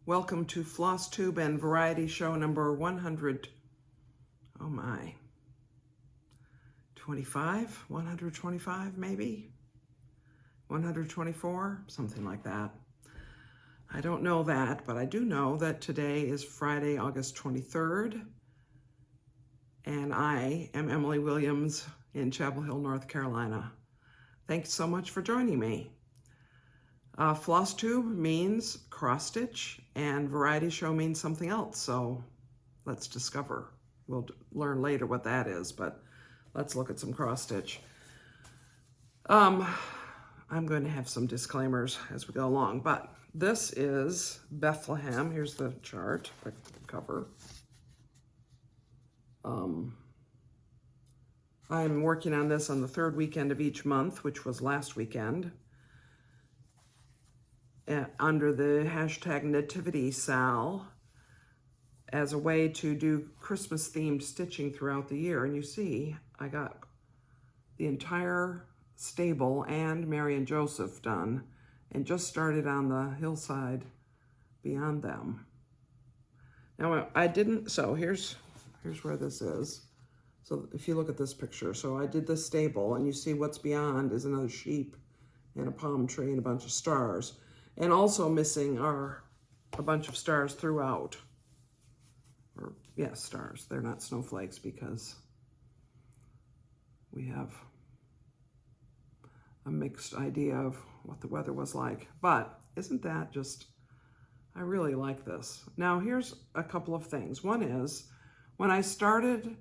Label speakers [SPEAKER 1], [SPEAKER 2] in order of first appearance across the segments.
[SPEAKER 1] Welcome to Flosstube and Variety Show number 100, oh my, 25, 125 maybe? 124, something like that. I don't know that, but I do know that today is Friday, August 23rd, and I am Emily Williams in Chapel Hill, North Carolina. Thanks so much for joining me. Flosstube means cross stitch and variety show means something else, so let's discover. We'll learn later what that is, but let's look at some cross stitch. I'm going to have some disclaimers as we go along, but this is Bethlehem. Here's the chart, the cover. I'm working on this on the third weekend of each month, which was last weekend, under the hashtag Nativity Sal, as a way to do Christmas themed stitching throughout the year. And you see, I got the entire stable and Mary and Joseph done and just started on the hillside beyond them. Now I didn't, so here's where this is. So if you look at this picture, so I did the stable and you see what's beyond is another sheep and a palm tree and a bunch of stars. And also missing are a bunch of stars throughout. Or, yes, stars. They're not snowflakes because we have a mixed idea of what the weather was like. But isn't that just, I really like this. Now, here's a couple of things. One is, when I started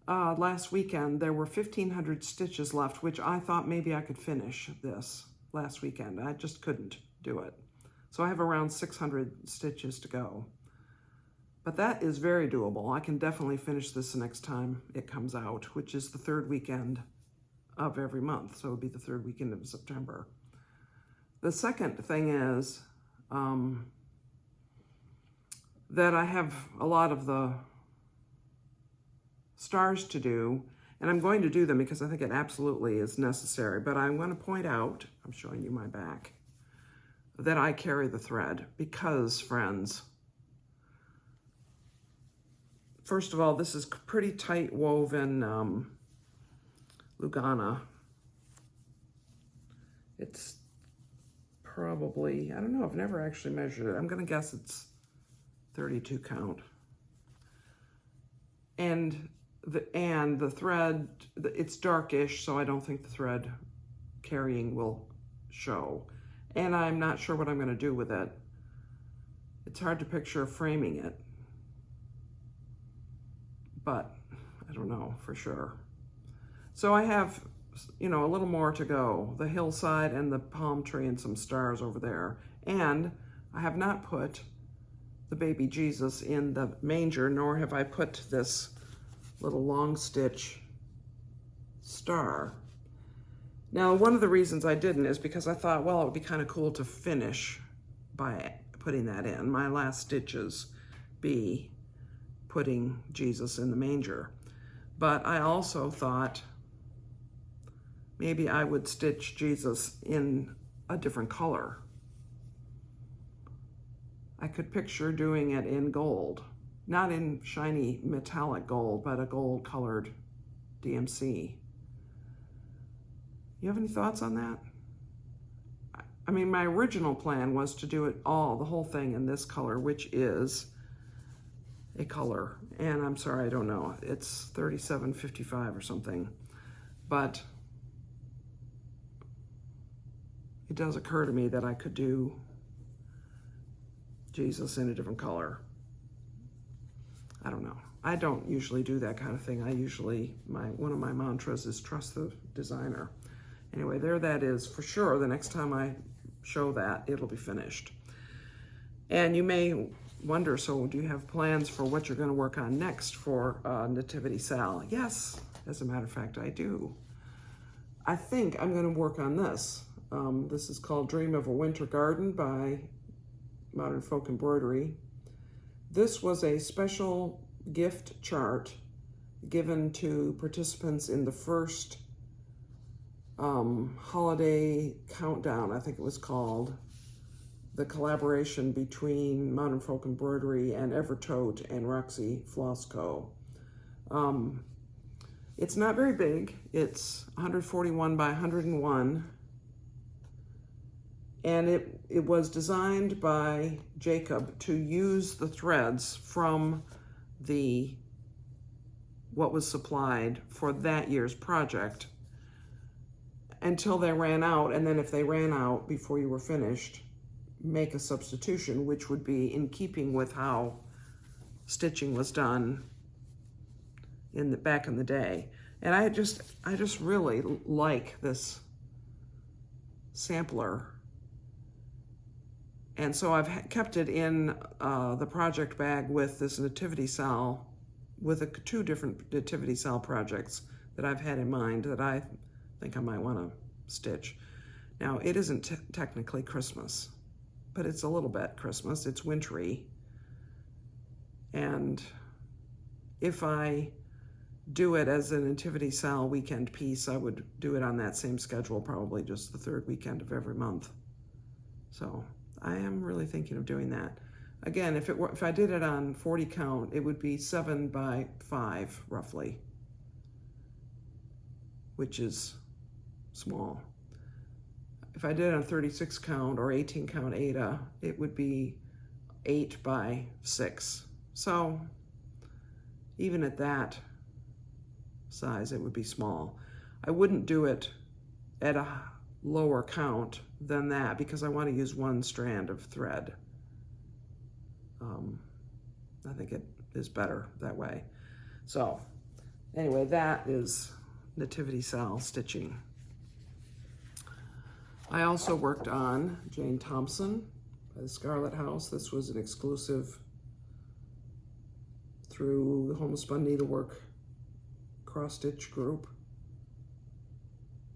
[SPEAKER 1] last weekend, there were 1,500 stitches left, which I thought maybe I could finish this last weekend. I just couldn't do it. So I have around 600 stitches to go. But that is very doable. I can definitely finish this the next time it comes out, which is the third weekend of every month. So it would be the third weekend of September. The second thing is that I have a lot of the stars to do, and I'm going to do them because I think it absolutely is necessary. But I'm going to point out, I'm showing you my back, that I carry the thread because, friends, first of all, this is pretty tight woven Lugana. It's probably, I don't know, I've never actually measured it. I'm gonna guess it's 32 count. And the thread, it's darkish, so I don't think the thread carrying will show. And I'm not sure what I'm going to do with it. It's hard to picture framing it, but I don't know for sure. So I have, you know, a little more to go. The hillside and the palm tree and some stars over there. And I have not put the baby Jesus in the manger, nor have I put this little long stitch star. Now, one of the reasons I didn't is because I thought, well, it would be kind of cool to finish by putting that in. My last stitches be putting Jesus in the manger. But I also thought maybe I would stitch Jesus in a different color. I could picture doing it in gold, not in shiny metallic gold, but a gold colored DMC. You have any thoughts on that? I mean, my original plan was to do it all, the whole thing in this color, which is a color. And I'm sorry, I don't know. It's 3755 or something. But it does occur to me that I could do Jesus in a different color. I don't know. I don't usually do that kind of thing. I usually, one of my mantras is trust the designer. Anyway, there that is for sure. The next time I show that, it'll be finished. And you may wonder, so do you have plans for what you're going to work on next for Nativity Sal? Yes, as a matter of fact, I do. I think I'm going to work on this. This is called Dream of a Winter Garden by Modern Folk Embroidery. This was a special gift chart given to participants in the first holiday countdown, I think it was called, the collaboration between Modern Folk Embroidery and Evertote and Roxy Floss Co. It's not very big. It's 141 by 101. And it was designed by Jacob to use the threads from what was supplied for that year's project until they ran out, and then if they ran out before you were finished, make a substitution, which would be in keeping with how stitching was done back in the day. And I just really like this sampler. And so I've kept it in the project bag with this nativity cell, with two different nativity cell projects that I've had in mind that I think I might want to stitch. Now, it isn't technically Christmas, but it's a little bit Christmas. It's wintry. And if I do it as a nativity cell weekend piece, I would do it on that same schedule, probably just the third weekend of every month. So I am really thinking of doing that. Again, if I did it on 40 count, it would be 7 by 5 roughly, which is small. If I did it on 36 count or 18 count Ada, it would be 8 by 6. So even at that size, it would be small. I wouldn't do it at a lower count than that because I want to use one strand of thread. I think it is better that way. So anyway, that is nativity cell stitching. I also worked on Jane Thompson by the Scarlet House. This was an exclusive through the Homespun Needlework cross-stitch group.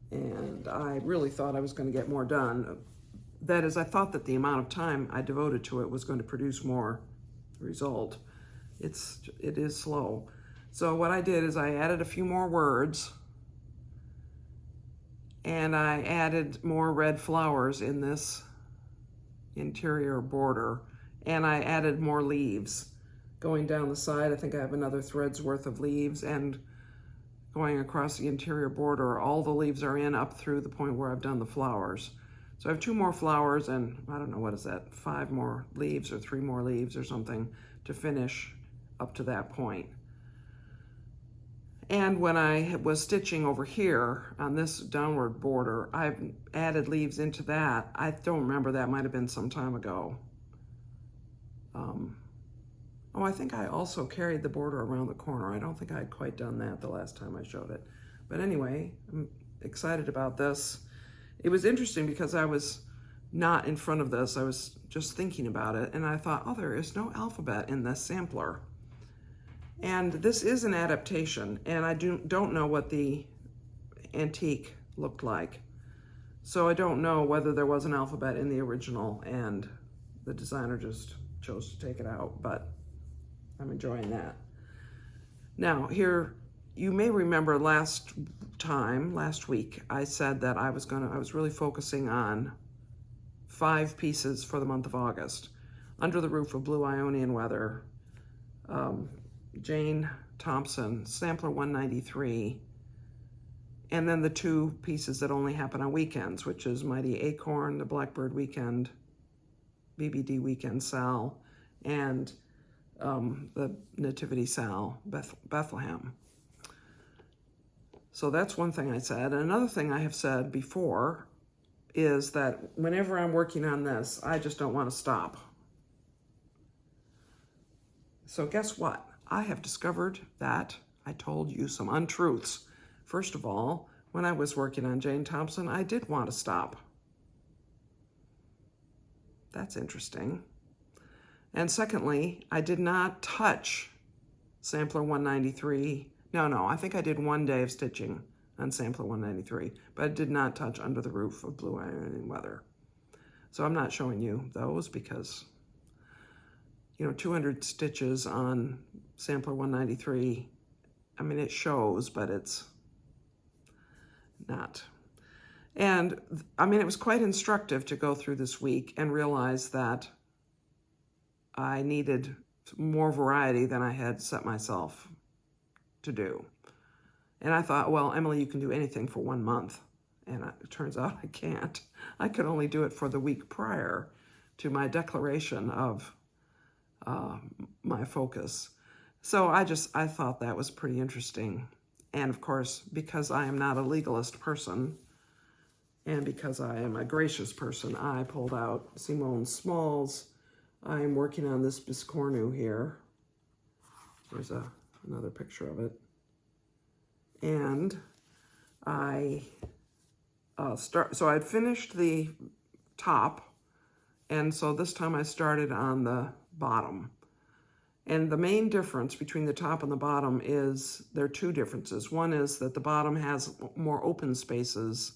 [SPEAKER 1] And I really thought I was going to get more done. That is, I thought that the amount of time I devoted to it was going to produce more result. It is slow. So what I did is I added a few more words, and I added more red flowers in this interior border, and I added more leaves. Going down the side, I think I have another thread's worth of leaves, and going across the interior border, all the leaves are in up through the point where I've done the flowers. So I have 2 more flowers and, I don't know, what is that, 5 more leaves or 3 more leaves or something to finish up to that point. And when I was stitching over here on this downward border, I've added leaves into that. I don't remember, that might have been some time ago. Oh, I think I also carried the border around the corner. I don't think I had quite done that the last time I showed it. But anyway, I'm excited about this. It was interesting because I was not in front of this. I was just thinking about it, and I thought, oh, there is no alphabet in this sampler. And this is an adaptation, and I don't know what the antique looked like. So I don't know whether there was an alphabet in the original and the designer just chose to take it out, but I'm enjoying that. Now here, you may remember last week, I said that I was really focusing on 5 pieces for the month of August. Under the Roof of Blue Ionian Weather, Jane Thompson, Sampler 193, and then the 2 pieces that only happen on weekends, which is Mighty Acorn, the Blackbird Weekend, BBD Weekend Sal, and the Nativity Sal, Bethlehem. So that's one thing I said. And another thing I have said before is that whenever I'm working on this, I just don't want to stop. So guess what? I have discovered that I told you some untruths. First of all, when I was working on Jane Thompson, I did want to stop. That's interesting. And secondly, I did not touch Sampler 193. No, I think I did 1 day of stitching on Sampler 193, but I did not touch Under the Roof of Blue Ionian Weather. So I'm not showing you those because, 200 stitches on Sampler 193, I mean, it shows, but it's not. And I mean, it was quite instructive to go through this week and realize that I needed more variety than I had set myself to do. And I thought, well, Emily, you can do anything for 1 month. And it turns out I can't. I could only do it for the week prior to my declaration of my focus. So I thought that was pretty interesting. And of course, because I am not a legalist person, and because I am a gracious person, I pulled out Simone Smalls. I'm working on this Biscornu here. There's another picture of it. And I so I'd finished the top, and so this time I started on the bottom. And the main difference between the top and the bottom is, there are two differences. One is that the bottom has more open spaces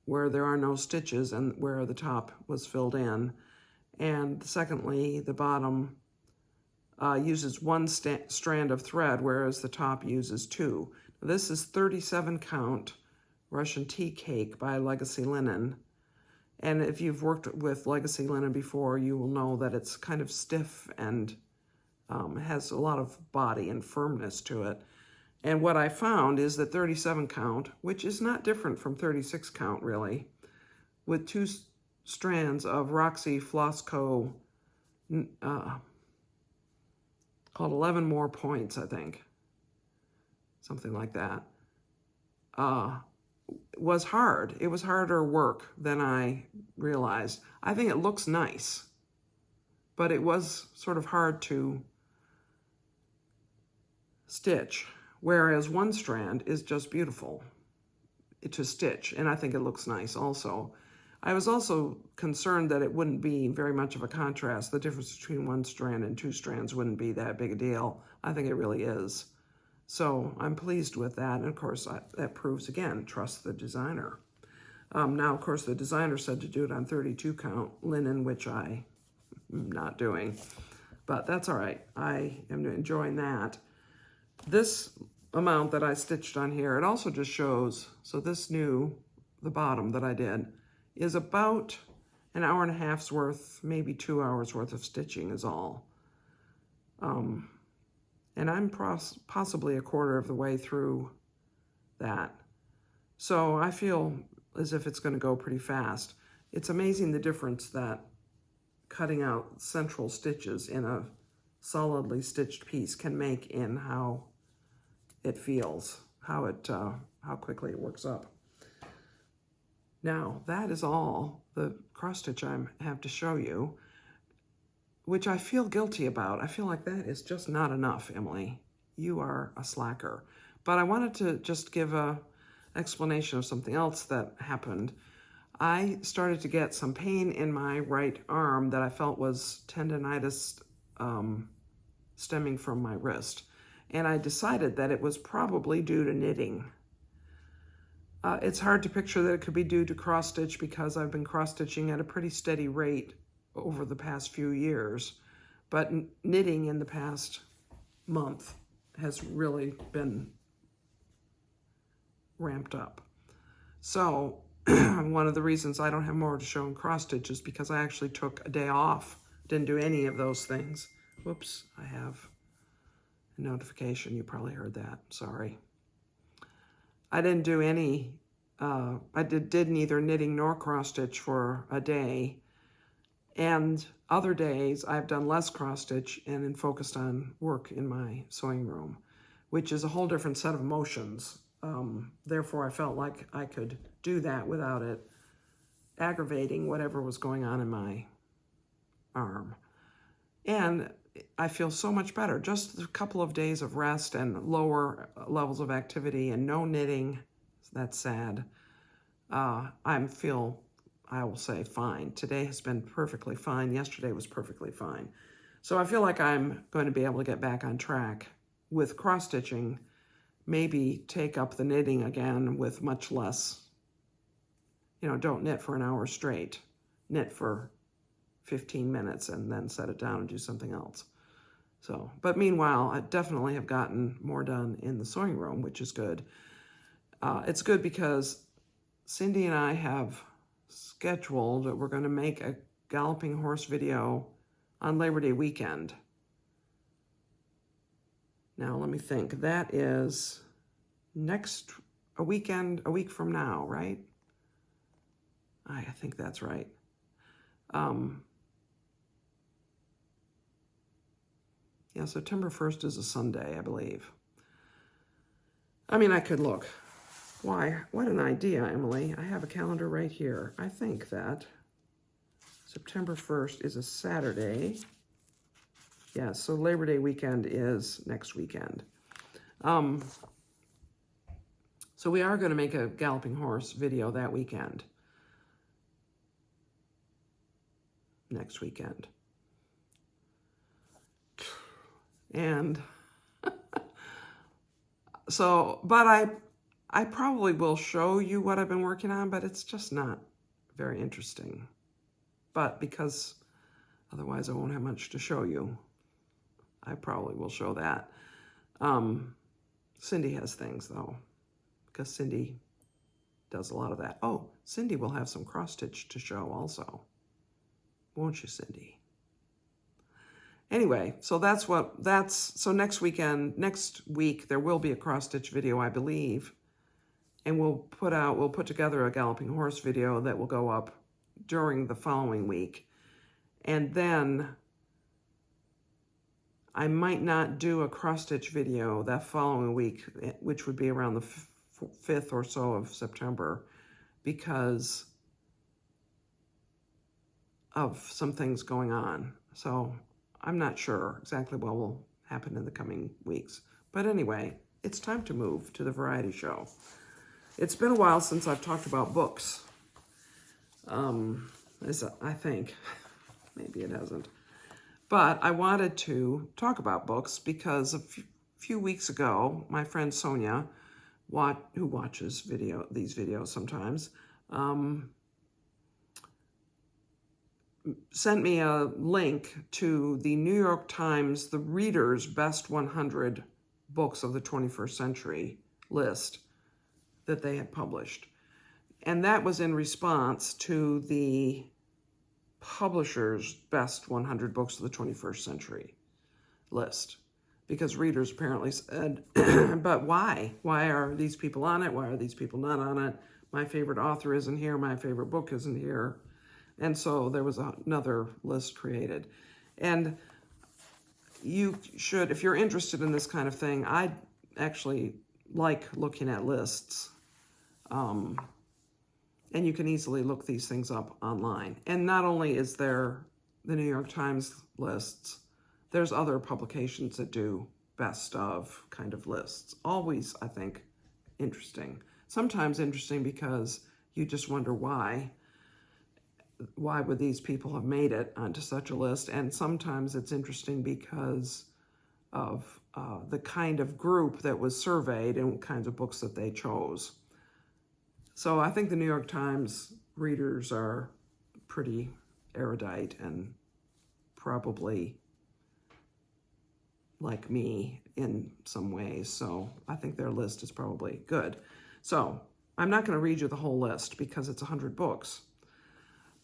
[SPEAKER 1] where there are no stitches and where the top was filled in. And secondly, the bottom uses one strand of thread, whereas the top uses two. This is 37 count Russian tea cake by Legacy Linen. And if you've worked with Legacy Linen before, you will know that it's kind of stiff and has a lot of body and firmness to it. And what I found is that 37 count, which is not different from 36 count really, with two strands of Roxy Flosstube, called 11 More Points, I think, something like that, was hard. It was harder work than I realized. I think it looks nice, but it was sort of hard to stitch, whereas one strand is just beautiful to stitch, and I think it looks nice also. I was also concerned that it wouldn't be very much of a contrast. The difference between one strand and two strands wouldn't be that big a deal. I think it really is. So I'm pleased with that, and of course that proves, again, trust the designer. Now, of course, the designer said to do it on 32 count linen, which I am not doing, but that's all right. I am enjoying that. This amount that I stitched on here, it also just shows, so this the bottom that I did, is about an hour and a half's worth, maybe 2 hours worth of stitching is all. And I'm possibly a quarter of the way through that. So I feel as if it's going to go pretty fast. It's amazing the difference that cutting out central stitches in a solidly stitched piece can make in how it feels, how quickly it works up. Now, that is all the cross stitch I have to show you, which I feel guilty about. I feel like that is just not enough, Emily. You are a slacker. But I wanted to just give an explanation of something else that happened. I started to get some pain in my right arm that I felt was tendonitis stemming from my wrist. And I decided that it was probably due to knitting. It's hard to picture that it could be due to cross stitch because I've been cross stitching at a pretty steady rate over the past few years, but knitting in the past month has really been ramped up. So one of the reasons I don't have more to show in cross stitch is because I actually took a day off, didn't do any of those things. Whoops, I have a notification. You probably heard that, sorry. I didn't do any, I did neither knitting nor cross stitch for a day. And other days I've done less cross stitch and then focused on work in my sewing room, which is a whole different set of emotions. Therefore I felt like I could do that without it aggravating whatever was going on in my arm. And I feel so much better. Just a couple of days of rest and lower levels of activity and no knitting. That's sad. I will say fine. Today has been perfectly fine. Yesterday was perfectly fine. So I feel like I'm going to be able to get back on track with cross stitching, maybe take up the knitting again with much less, don't knit for an hour straight. Knit for 15 minutes and then set it down and do something else. So, but meanwhile, I definitely have gotten more done in the sewing room, which is good. It's good because Cindy and I have scheduled that we're going to make a galloping horse video on Labor Day weekend. Now, let me think. That is a week from now, right? I think that's right. Yeah, September 1st is a Sunday, I believe. I mean, I could look. Why? What an idea, Emily. I have a calendar right here. I think that September 1st is a Saturday. Yeah, so Labor Day weekend is next weekend. So we are going to make a galloping horse video that weekend. Next weekend. And so, but I probably will show you what I've been working on, but it's just not very interesting. But because otherwise I won't have much to show you, I probably will show that. Cindy has things though, because Cindy does a lot of that. Oh, Cindy will have some cross stitch to show also. Won't you, Cindy? Anyway, so so next week, there will be a cross stitch video, I believe. And we'll put together a galloping horse video that will go up during the following week. And then I might not do a cross stitch video that following week, which would be around the 5th or so of September, because of some things going on. So I'm not sure exactly what will happen in the coming weeks. But anyway, it's time to move to the variety show. It's been a while since I've talked about books. I think. Maybe it hasn't. But I wanted to talk about books because a few weeks ago, my friend Sonia, who watches these videos sometimes, sent me a link to the New York Times, the Reader's Best 100 Books of the 21st Century list that they had published. And that was in response to the Publisher's Best 100 Books of the 21st Century list. Because readers apparently said, but why? Why are these people on it? Why are these people not on it? My favorite author isn't here. My favorite book isn't here. And so there was another list created. And you should, if you're interested in this kind of thing, I actually like looking at lists. And you can easily look these things up online. And not only is there the New York Times lists, there's other publications that do best of kind of lists. Always, I think, interesting. Sometimes interesting because you just wonder why would these people have made it onto such a list? And sometimes it's interesting because of the kind of group that was surveyed and kinds of books that they chose. So I think the New York Times readers are pretty erudite and probably like me in some ways. So I think their list is probably good. So I'm not going to read you the whole list because it's 100 books.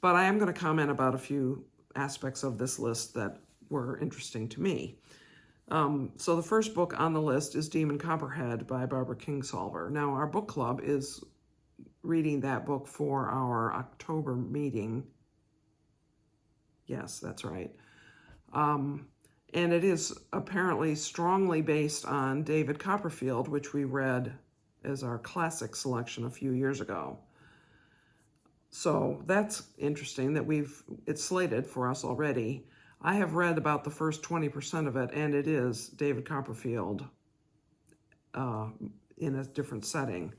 [SPEAKER 1] But I am going to comment about a few aspects of this list that were interesting to me. So the first book on the list is Demon Copperhead by Barbara Kingsolver. Now, our book club is reading that book for our October meeting. Yes, that's right. And it is apparently strongly based on David Copperfield, which we read as our classic selection a few years ago. So that's interesting that it's slated for us already. I have read about the first 20% of it, and it is David Copperfield in a different setting.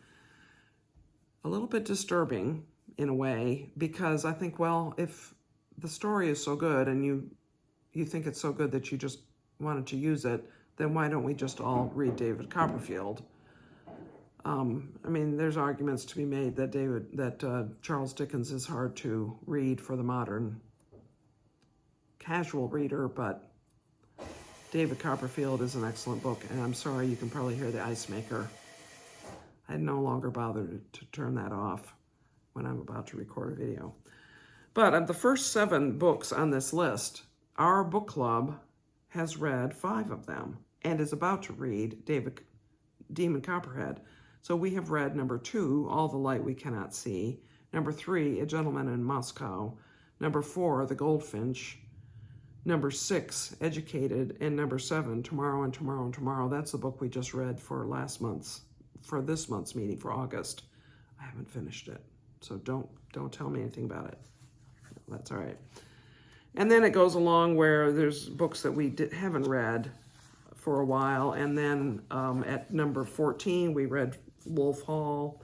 [SPEAKER 1] A little bit disturbing in a way, because I think, well, if the story is so good and you think it's so good that you just wanted to use it, then why don't we just all read David Copperfield? I mean, there's arguments to be made that Charles Dickens is hard to read for the modern casual reader, but David Copperfield is an excellent book, and I'm sorry, you can probably hear the ice maker. I no longer bothered to turn that off. when I'm about to record a video. But of the first 7 books on this list, our book club has read 5 of them and is about to read Demon Copperhead. So we have read number 2, All the Light We Cannot See, number 3, A Gentleman in Moscow, number 4, The Goldfinch, number 6, Educated, and number 7, Tomorrow and Tomorrow and Tomorrow. That's the book we just read for this month's meeting for August. I haven't finished it, so don't tell me anything about it. That's all right. And then it goes along where there's books that we haven't read for a while, and then at number 14 we read Wolf Hall.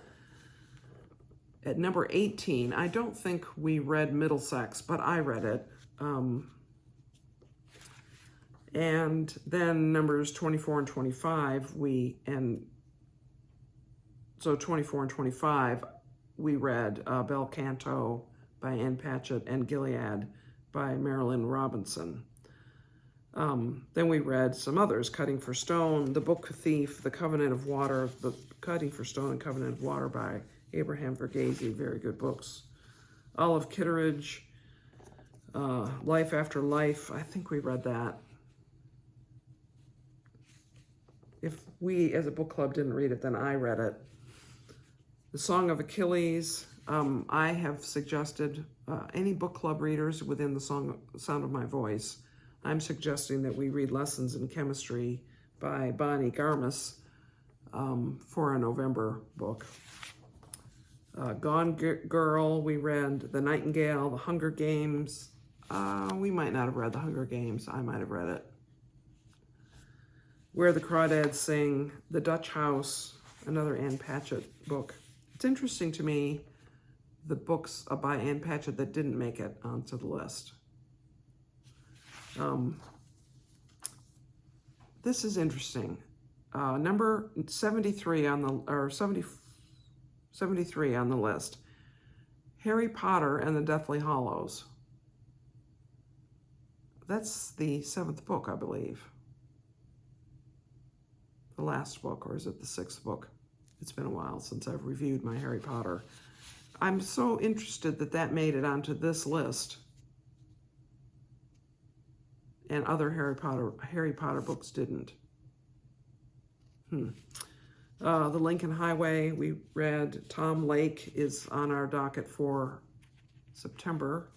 [SPEAKER 1] At number 18, I don't think we read Middlesex, but I read it. And then numbers 24 and 25, so 24 and 25, we read Bel Canto by Ann Patchett and Gilead by Marilyn Robinson. Then we read some others, Cutting for Stone, The Book Thief, The Covenant of Water, The Cutting for Stone and Covenant of Water by Abraham Verghese, very good books. Olive Kitteridge, Life After Life, I think we read that. If we as a book club didn't read it, then I read it. The Song of Achilles, I have suggested any book club readers within the Sound of My Voice, I'm suggesting that we read Lessons in Chemistry by Bonnie Garmus for a November book. Gone Girl, we read The Nightingale, The Hunger Games. We might not have read The Hunger Games. I might have read it. Where the Crawdads Sing, The Dutch House, another Ann Patchett book. It's interesting to me, the books by Ann Patchett that didn't make it onto the list. This is interesting. Number 73 on the 73 on the list. Harry Potter and the Deathly Hallows. That's the 7th book, I believe. The last book, or is it the 6th book? It's been a while since I've reviewed my Harry Potter. I'm so interested that that made it onto this list. And other Harry Potter books didn't. The Lincoln Highway, we read. Tom Lake is on our docket for September.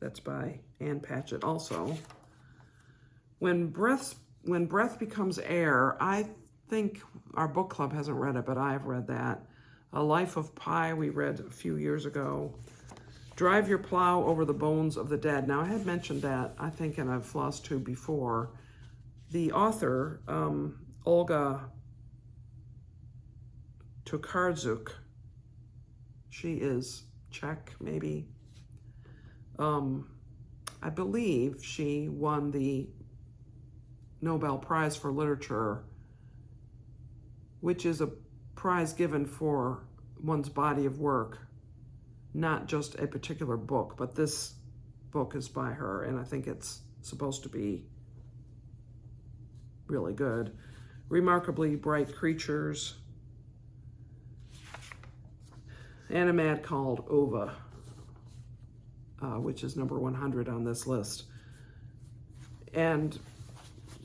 [SPEAKER 1] That's by Ann Patchett also. When Breath Becomes Air, I think our book club hasn't read it, but I've read that. A Life of Pi, we read a few years ago. Drive Your Plow Over the Bones of the Dead. Now, I had mentioned that, I think, in a Flosstube before. The author, Olga Tokarczuk, she is Czech, maybe. I believe she won the Nobel Prize for Literature, which is a prize given for one's body of work, not just a particular book, but this book is by her, and I think it's supposed to be really good. Remarkably Bright Creatures, and a Mad Called Ova, which is number 100 on this list. And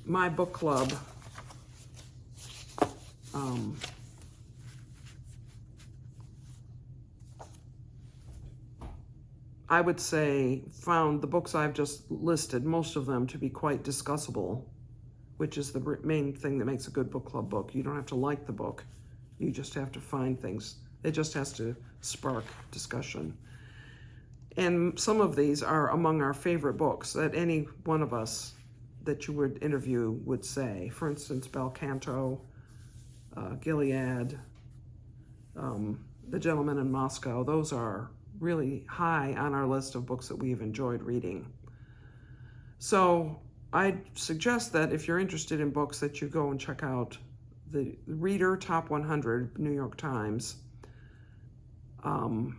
[SPEAKER 1] my book club, I would say, found the books I've just listed, most of them to be quite discussable, which is the main thing that makes a good book club book. You don't have to like the book. You just have to find things. It just has to spark discussion. And some of these are among our favorite books that any one of us that you would interview would say. For instance, Bel Canto, Gilead, The Gentleman in Moscow. Those are really high on our list of books that we've enjoyed reading. So I'd suggest that if you're interested in books that you go and check out the Reader Top 100, New York Times, and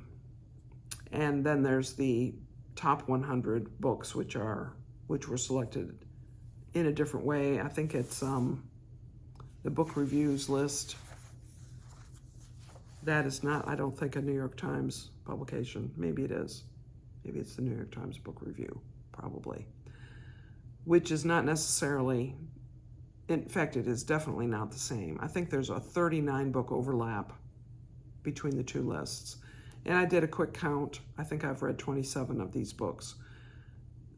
[SPEAKER 1] then there's the Top 100 books which were selected in a different way. I think it's the book reviews list that is not, I don't think, a New York Times publication. Maybe it is. Maybe it's the New York Times Book Review, probably. Which is not necessarily, in fact, it is definitely not the same. I think there's a 39 book overlap between the two lists. And I did a quick count. I think I've read 27 of these books.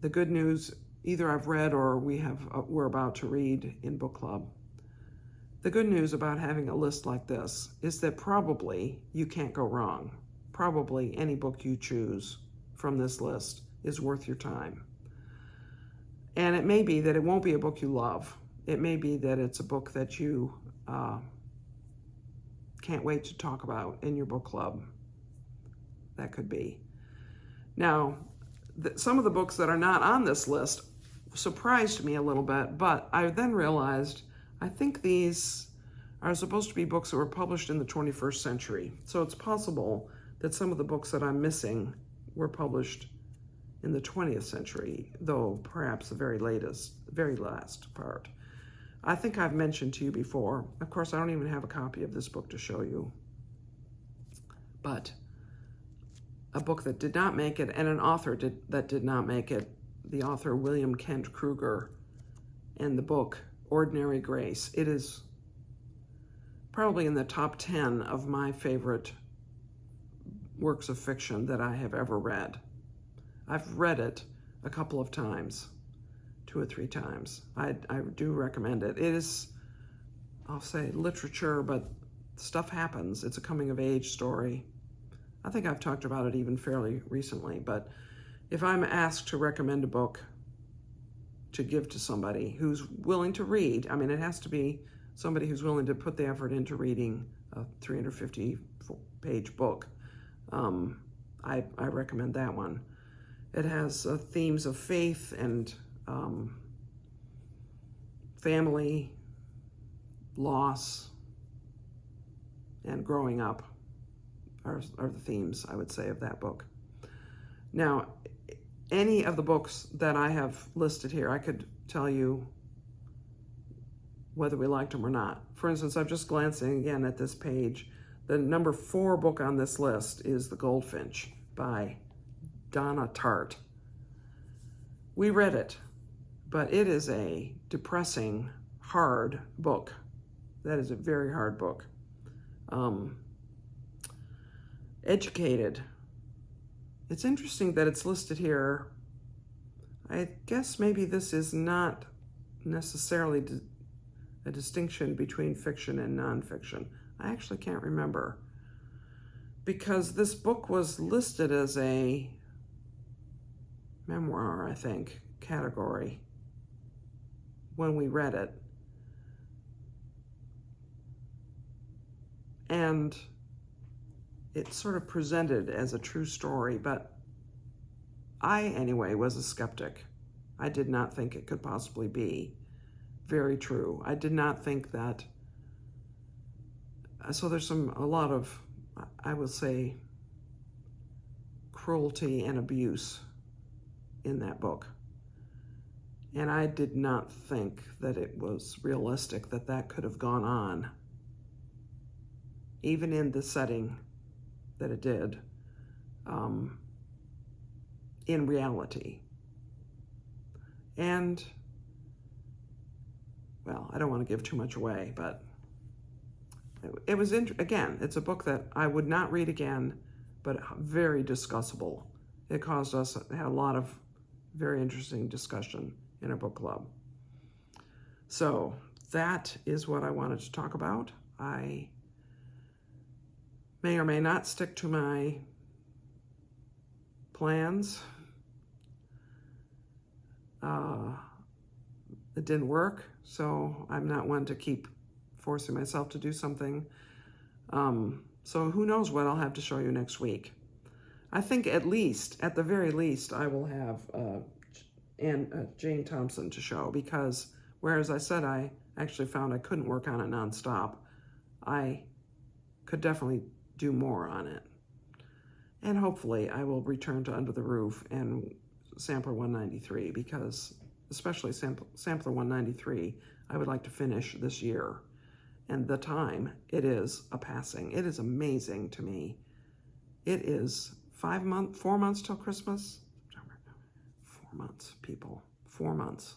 [SPEAKER 1] The good news, either I've read or we're about to read in book club. The good news about having a list like this is that probably you can't go wrong. Probably any book you choose from this list is worth your time. And it may be that it won't be a book you love. It may be that it's a book that you can't wait to talk about in your book club. That could be. Now, some of the books that are not on this list surprised me a little bit, but I then realized I think these are supposed to be books that were published in the 21st century. So it's possible that some of the books that I'm missing were published in the 20th century, though perhaps the very last part. I think I've mentioned to you before, of course I don't even have a copy of this book to show you, but a book that did not make it and an author that did not make it, the author William Kent Krueger, and the book Ordinary Grace. It is probably in the top 10 of my favorite works of fiction that I have ever read. I've read it a couple of times, 2 or 3 times. I do recommend it. It is, I'll say, literature, but stuff happens. It's a coming-of-age story. I think I've talked about it even fairly recently, but if I'm asked to recommend a book to give to somebody who's willing to read, I mean, it has to be somebody who's willing to put the effort into reading a 350-page book, I recommend that one. It has themes of faith and family, loss, and growing up are the themes, I would say, of that book. Now, any of the books that I have listed here, I could tell you whether we liked them or not. For instance, I'm just glancing again at this page. The number 4 book on this list is The Goldfinch by Donna Tartt. We read it, but it is a depressing, hard book. That is a very hard book. Educated. It's interesting that it's listed here. I guess maybe this is not necessarily a distinction between fiction and nonfiction. I actually can't remember, because this book was listed as a memoir, I think, category when we read it. And it's sort of presented as a true story, but I, anyway, was a skeptic. I did not think it could possibly be very true. I did not think that, so there's a lot of, I would say, cruelty and abuse in that book. And I did not think that it was realistic that that could have gone on, even in the setting that it did, in reality. And, well, I don't want to give too much away, but it was, again, it's a book that I would not read again, but very discussable. It caused us to have a lot of very interesting discussion in our book club. So that is what I wanted to talk about. I may or may not stick to my plans. It didn't work, so I'm not one to keep forcing myself to do something. So who knows what I'll have to show you next week. I think at the very least, I will have Jane Thompson to show, because whereas I said I actually found I couldn't work on it nonstop, I could definitely do more on it. And hopefully I will return to Under the Roof and Sampler 193, because especially Sampler 193, I would like to finish this year. and the time it is a passing. It is amazing to me. It is 4 months till Christmas. 4 months, people. 4 months.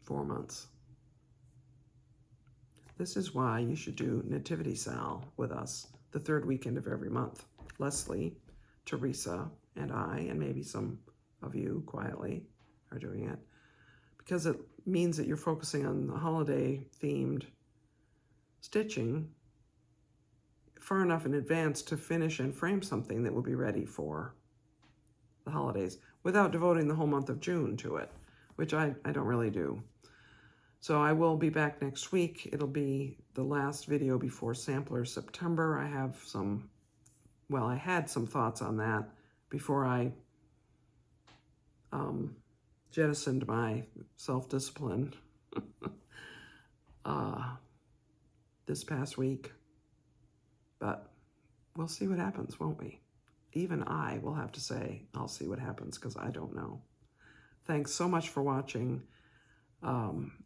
[SPEAKER 1] 4 months. This is why you should do Nativity Sal with us the third weekend of every month. Leslie, Teresa, and I, and maybe some of you quietly are doing it, because it means that you're focusing on the holiday-themed stitching far enough in advance to finish and frame something that will be ready for the holidays without devoting the whole month of June to it, which I don't really do. So I will be back next week. It'll be the last video before Sampler September. I have some, well, I had some thoughts on that before I jettisoned my self-discipline this past week. But we'll see what happens, won't we? Even I will have to say, I'll see what happens, because I don't know. Thanks so much for watching.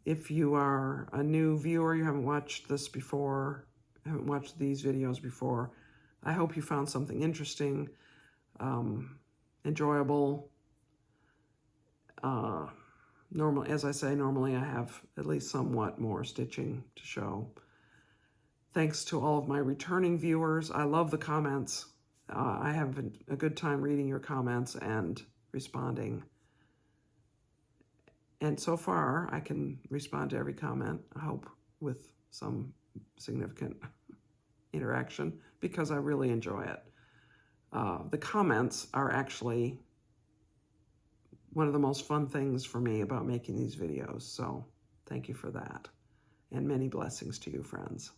[SPEAKER 1] If you are a new viewer, you haven't watched this before, haven't watched these videos before, I hope you found something interesting, enjoyable. Normally, as I say, normally I have at least somewhat more stitching to show. Thanks to all of my returning viewers. I love the comments. I have a good time reading your comments and responding. And so far, I can respond to every comment, I hope, with some significant interaction, because I really enjoy it. The comments are actually one of the most fun things for me about making these videos, so thank you for that. And many blessings to you, friends.